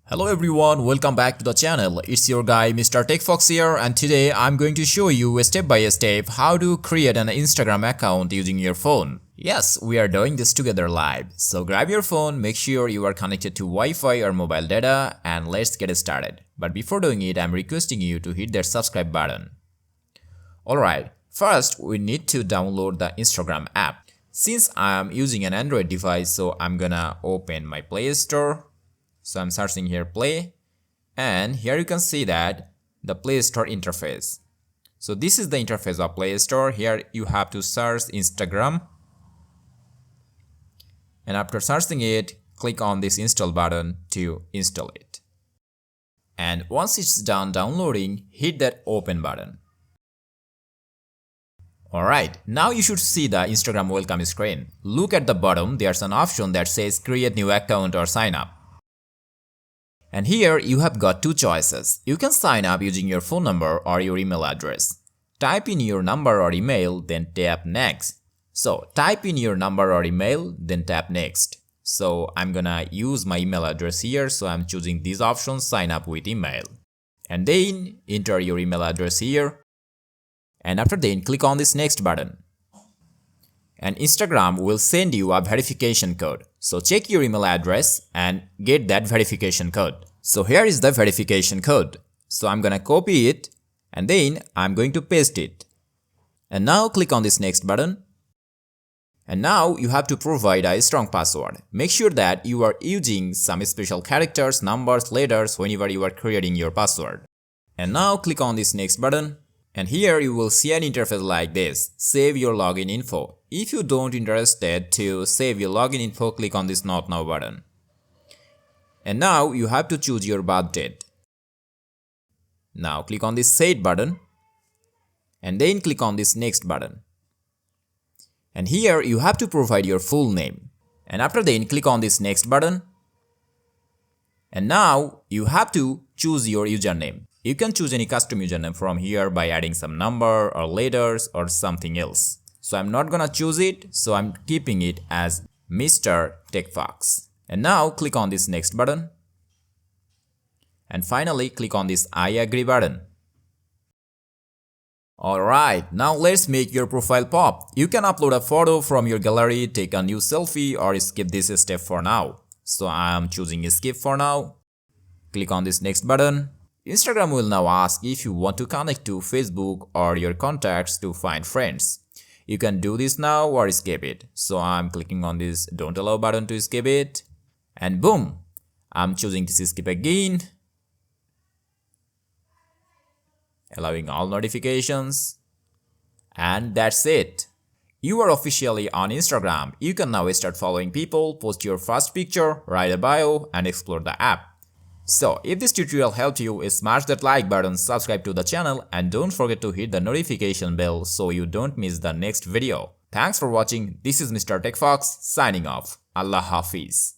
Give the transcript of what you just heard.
Hello everyone, welcome back to the channel. It's your guy Mr. TECHFOX here, and today I'm going to show you step by step how to create an Instagram account using your phone. Yes, we are doing this together live. So grab your phone, make sure you are connected to Wi-Fi or mobile data, and let's get started. But before doing it, I'm requesting you to hit that subscribe button. Alright, first we need to download the Instagram app. Since I'm using an Android device, so I'm gonna open my Play Store. So I'm searching here Play, and here you can see that the Play Store interface. So this is the interface of Play Store. Here you have to search Instagram, and after searching it, click on this install button to install it. And once it's done downloading, hit that open button. Alright, now you should see the Instagram welcome screen. Look at the bottom, there's an option that says create new account or sign up. And here you have got two choices. You can sign up using your phone number or your email address. Type in your number or email, then tap next. So type in your number or email, then tap next. So I'm gonna use my email address here, so I'm choosing these options, sign up with email. And then enter your email address here. And after then click on this next button. And Instagram will send you a verification code. So check your email address and get that verification code. So here is the verification code. So I'm gonna copy it and then I'm going to paste it. And now click on this next button. And now you have to provide a strong password. Make sure that you are using some special characters, numbers, letters whenever you are creating your password. And now click on this next button. And here you will see an interface like this, save your login info. If you don't interested to save your login info, click on this not now button. And now you have to choose your birth date. Now click on this set button and then click on this next button. And here you have to provide your full name. And after then click on this next button. And now you have to choose your username. You can choose any custom username from here by adding some number or letters or something else. So I'm not gonna choose it, so I'm keeping it as Mr. TECHFOX. And now click on this next button. And finally click on this I agree button. Alright, now let's make your profile pop. You can upload a photo from your gallery, take a new selfie, or skip this step for now. So I'm choosing skip for now. Click on this next button. Instagram will now ask if you want to connect to Facebook or your contacts to find friends. You can do this now or skip it. So I'm clicking on this don't allow button to skip it. And boom! I'm choosing this skip again. Allowing all notifications. And that's it. You are officially on Instagram. You can now start following people, post your first picture, write a bio, and explore the app. So, if this tutorial helped you, smash that like button, subscribe to the channel, and don't forget to hit the notification bell so you don't miss the next video. Thanks for watching. This is Mr. TECHFOX signing off. Allah Hafiz.